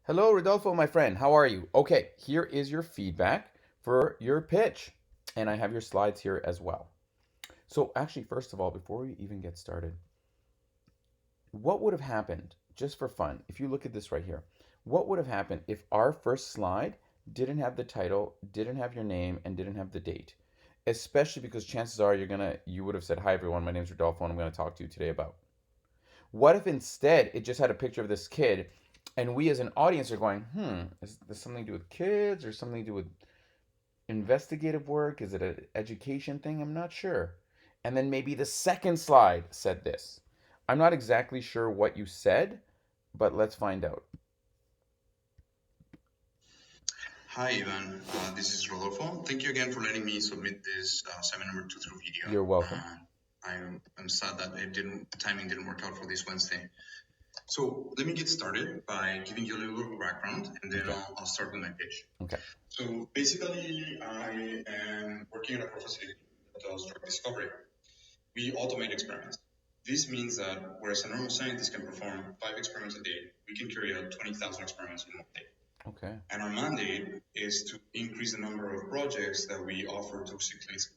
Hello, Rodolfo, my friend. How are you? Okay, here is your feedback for your pitch. And I have your slides here as well. So, actually, first of all, before we even get started, what would have happened, just for fun, if you look at this right here, what would have happened if our first slide didn't have the title, didn't have your name, and didn't have the date? Especially because chances are you would have said, "Hi everyone, my name is Rodolfo and I'm gonna talk to you today about." What if instead it just had a picture of this kid and we as an audience are going, is this something to do with kids or something to do with investigative work? Is it an education thing? I'm not sure. And then maybe the second slide said this. I'm not exactly sure what you said, but let's find out. Hi, Ivan. This is Rodolfo. Thank you again for letting me submit this seminar number 2 through video. You're welcome. I'm sad that the timing didn't work out for this Wednesday. So let me get started by giving you a little background, and then Okay. I'll start with my pitch. Okay. So basically, I am working at a facility that does drug discovery. We automate experiments. This means that whereas a normal scientist can perform 5 experiments a day, we can carry out 20,000 experiments in one day. Okay. And our mandate is to increase the number of projects that we offer to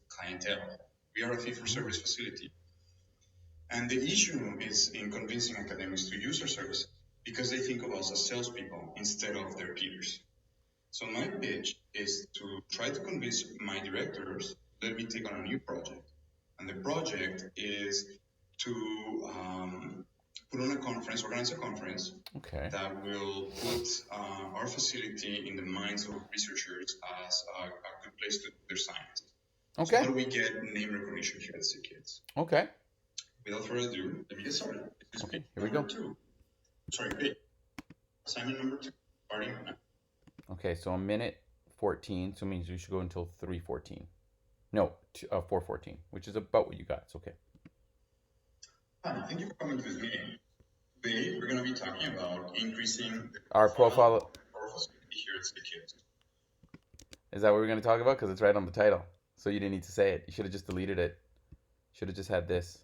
clientele. We are a fee-for-service facility. And the issue is in convincing academics to use our services because they think of us as salespeople instead of their peers. So my pitch is to try to convince my directors, let me take on a new project. And the project is to put on a conference, organize a conference Okay. that will put our facility in the minds of researchers as a good place to do their science. So how Okay. do we get name recognition here at SickKids? Okay. Without further ado, let me get started. This is Okay. page Here we number go. 2. Sorry, page. Assignment number 2. Starting now. Okay, so a minute 14, so it means we should go until 3:14. No, 4:14, which is about what you got. It's okay. Hi, thank you for coming to this meeting. Today, we're going to be talking about increasing the Our profile profile. of our facility here at SickKids. Is that what we're going to talk about? Because it's right on the title. So you didn't need to say it. You should have just deleted it. Should have just had this.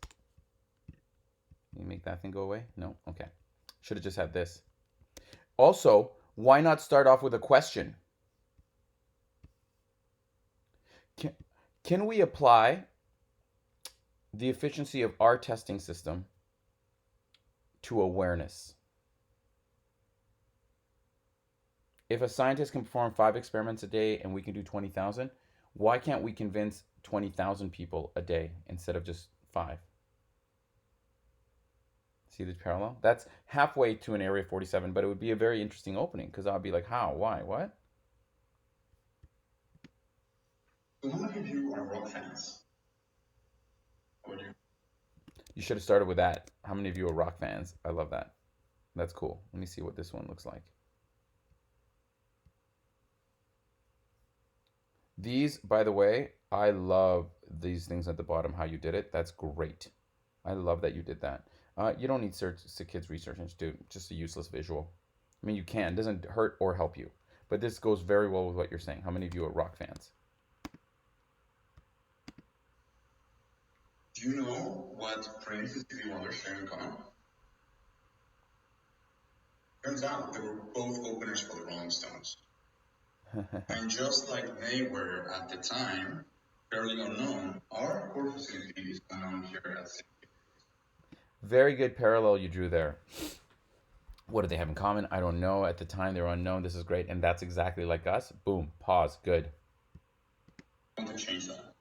Can you make that thing go away? No? Okay. Should have just had this. Also, why not start off with a question? Can, can we apply the efficiency of our testing system to awareness? If a scientist can perform 5 experiments a day and we can do 20,000, why can't we convince 20,000 people a day instead of just 5? See the parallel? That's halfway to an Area 47, but it would be a very interesting opening because I'll be like, how? Why? What? So how many of you are rock fans? How about you? You should have started with that. How many of you are rock fans? I love that. That's cool. Let me see what this one looks like. These, by the way, I love these things at the bottom, how you did it. That's great. I love that you did that. You don't need Kids Research Institute, just a useless visual. I mean, you can. It doesn't hurt or help you. But this goes very well with what you're saying. How many of you are rock fans? Do you know what Prince and Stevie Wonder share in common? Turns out they were both openers for the Rolling Stones. And just like they were at the time, fairly unknown, our core facility is unknown here at St. Very good parallel you drew there. What do they have in common? I don't know. At the time, they were unknown. This is great. And that's exactly like us. Boom. Pause. Good. I want to change that.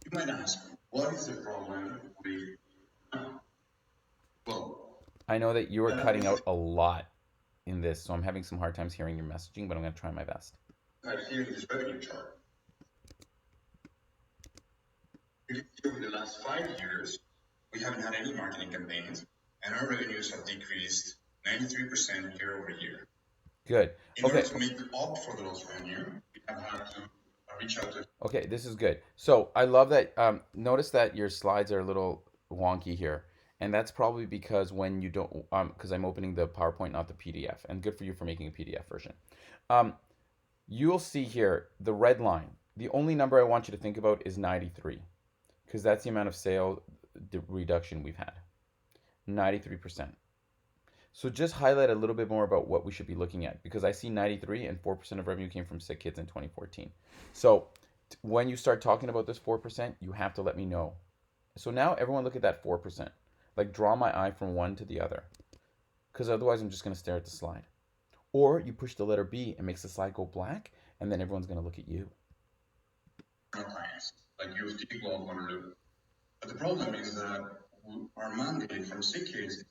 You might ask, what is the problem with well, I know that you are cutting out a lot in this, so I'm having some hard times hearing your messaging, but I'm going to try my best. Here in this revenue chart, you can see over the last 5 years, we haven't had any marketing campaigns, and our revenues have decreased 93% year over year. Good. In order to make up for the lost revenue, we have had to reach out to. Okay, this is good. So I love that. Notice that your slides are a little wonky here. And that's probably because when you don't, because I'm opening the PowerPoint, not the PDF. And good for you for making a PDF version. You'll see here the red line. The only number I want you to think about is 93, because that's the amount of sale reduction we've had. 93%. So just highlight a little bit more about what we should be looking at because I see 93 and 4% of revenue came from sick kids in 2014. So when you start talking about this 4%, you have to let me know. So now everyone look at that 4%. Like draw my eye from one to the other because otherwise I'm just going to stare at the slide. Or you push the letter B and makes the slide go black and then everyone's going to look at you. Clients, like you people all want to do. But the problem is that our mandate from sick kids is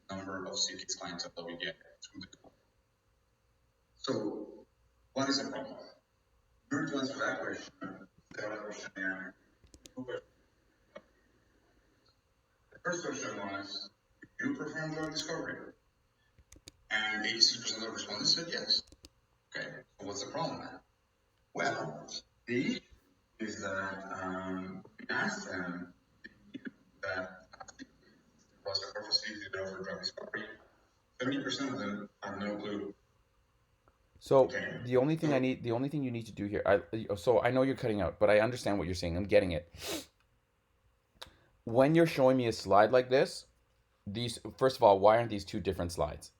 the number of sick kids clients that we get through the door. So what is the problem? In order to answer that question, the other question the first question was, do you perform drug discovery? And 86% of respondents said yes. Okay, so what's the problem then? Well, the issue is that we asked them that was a facility that offered drug discovery. 70% of them have no clue. So Okay. the only thing you need to do here, so I know you're cutting out, but I understand what you're saying. I'm getting it. When you're showing me a slide like this, these first of all, why aren't these two different slides?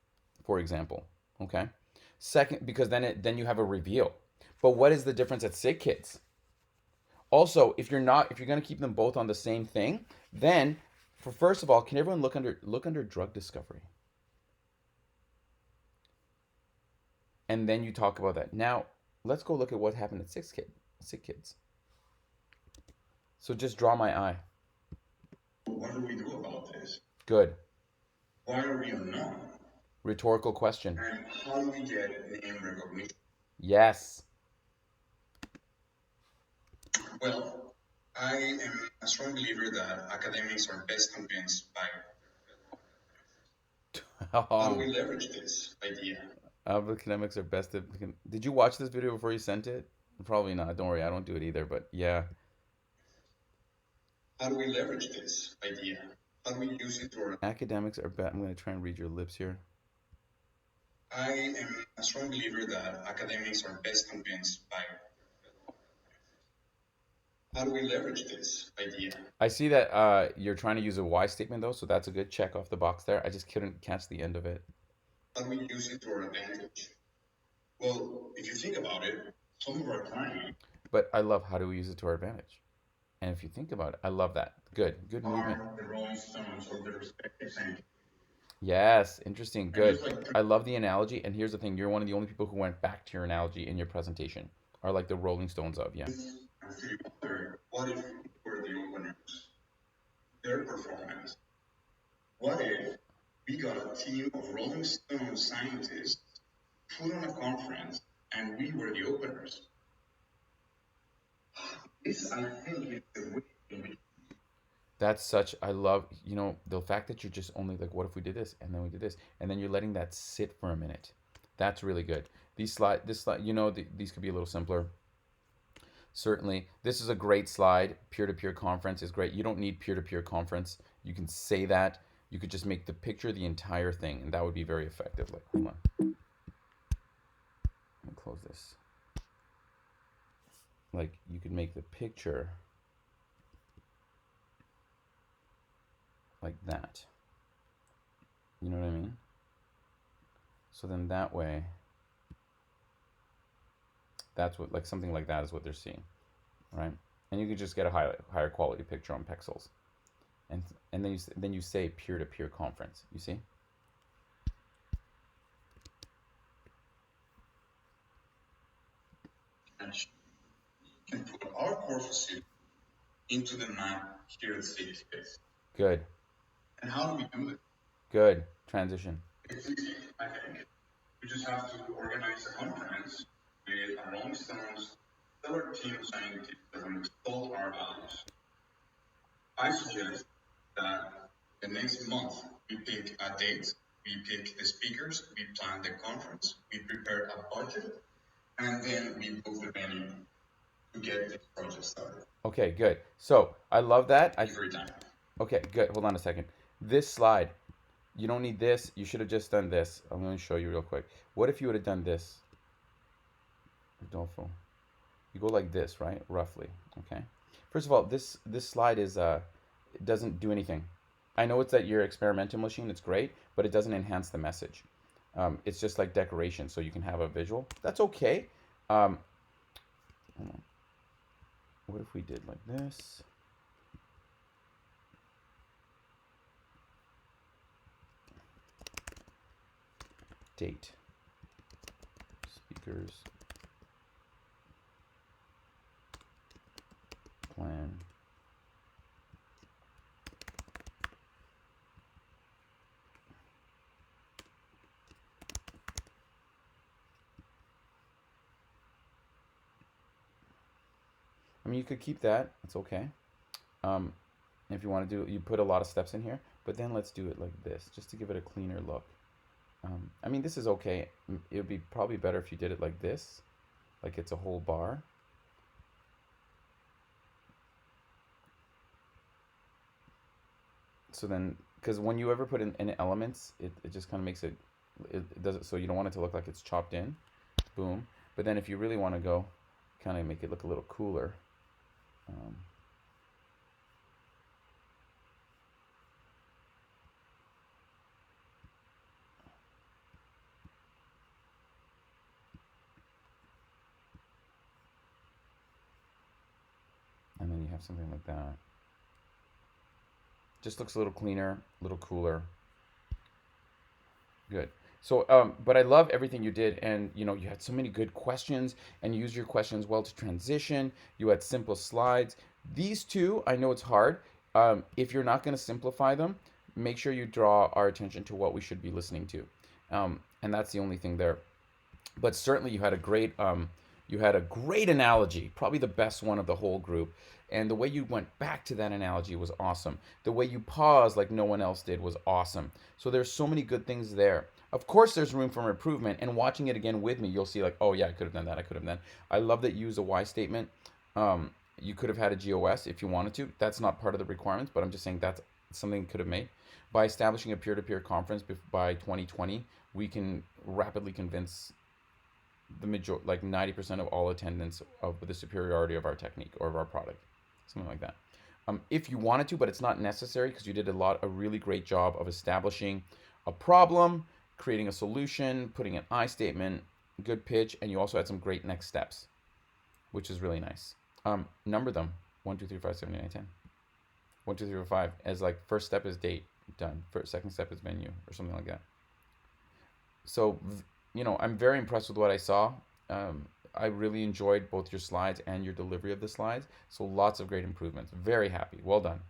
For example, okay. Second, because then you have a reveal. But what is the difference at sick kids? Also, if you're gonna keep them both on the same thing, then for first of all, can everyone look under drug discovery? And then you talk about that. Now, let's go look at what happened at sick kids. So just draw my eye. What do we do about this? Good. Why are we unknown? Rhetorical question. And how do we get name recognition? Yes. Well, I am a strong believer that academics are best convinced by. How do we leverage this idea? Academics are best at. Did you watch this video before you sent it? Probably not. Don't worry, I don't do it either. But yeah. How do we leverage this idea? How do we use it for? Academics are best. I'm going to try and read your lips here. I am a strong believer that academics are best convinced by. How do we leverage this idea? I see that you're trying to use a why statement though, so that's a good check off the box there. I just couldn't catch the end of it. How do we use it to our advantage? Well, if you think about it, some of our clients. But I love how do we use it to our advantage. And if you think about it, I love that. Good movement. The Rolling Stones of the respective century. Yes, interesting. Good. Like, I love the analogy. And here's the thing: you're one of the only people who went back to your analogy in your presentation. Are like the Rolling Stones of yeah. What if we were the openers? Their performance. What if we got a team of Rolling Stone scientists put on a conference and we were the openers? This, I think, is the way in which. That's such, I love, the fact that you're just only like, what if we did this? And then we did this. And then you're letting that sit for a minute. That's really good. This slide, these could be a little simpler. Certainly. This is a great slide. Peer-to-peer conference is great. You don't need peer-to-peer conference. You can say that. You could just make the picture the entire thing, and that would be very effective. Like, hold on. Let me close this. Like, you could make the picture like that. You know what I mean? So then that way, that's what, like something like that is what they're seeing, right? And you could just get a higher quality picture on pixels, and then you say peer-to-peer conference. You see? And put our core facility into the map here at CTS. Good. And how do we do it? Good. Transition. It's easy, I think. We just have to organize a conference with our Rolling Stones, stellar team of scientists that will extol our values. I suggest that the next month we pick a date, we pick the speakers, we plan the conference, we prepare a budget, and then we book the venue to get this project started. Okay, good. So I love that. Every time. Okay, good. Hold on a second. This slide, you don't need this. You should have just done this. I'm going to show you real quick. What if you would have done this? Rodolpho. You go like this, right? Roughly. Okay. First of all, this slide is it doesn't do anything. I know it's that your experimental machine. It's great, but it doesn't enhance the message. It's just like decoration, so you can have a visual. That's okay. Um, what if we did like this? Date, speakers, plan. I mean, you could keep that. It's okay. Um, if you want to do, you put a lot of steps in here, but then let's do it like this, just to give it a cleaner look. I mean, this is okay. It would be probably better if you did it like this, like it's a whole bar. So then, because when you ever put in elements, it just kind of makes it does it so you don't want it to look like it's chopped in. Boom. But then if you really want to go, kind of make it look a little cooler. Um, and then you have something like that. Just looks a little cleaner, a little cooler. Good. So, but I love everything you did, and you had so many good questions, and you used your questions well to transition. You had simple slides. These two, I know it's hard. If you're not going to simplify them, make sure you draw our attention to what we should be listening to, and that's the only thing there. But certainly you had a great analogy, probably the best one of the whole group. And the way you went back to that analogy was awesome. The way you paused like no one else did was awesome. So there's so many good things there. Of course, there's room for improvement. And watching it again with me, you'll see like, oh yeah, I could have done that. I could have done. I love that you use a why statement. You could have had a GOS if you wanted to. That's not part of the requirements, but I'm just saying that's something you could have made. By establishing a peer-to-peer conference by 2020, we can rapidly convince the major like 90% of all attendance of the superiority of our technique or of our product, something like that. If you wanted to, but it's not necessary because you did a really great job of establishing a problem, creating a solution, putting an I statement, good pitch, and you also had some great next steps, which is really nice. Number them 1, 2, 3, 4, 5, 7, 8, 9, 10. 1, 2, 3, 4, 5 as like first step is date, done. First, second step is venue or something like that. So I'm very impressed with what I saw. I really enjoyed both your slides and your delivery of the slides. So lots of great improvements. Very happy. Well done.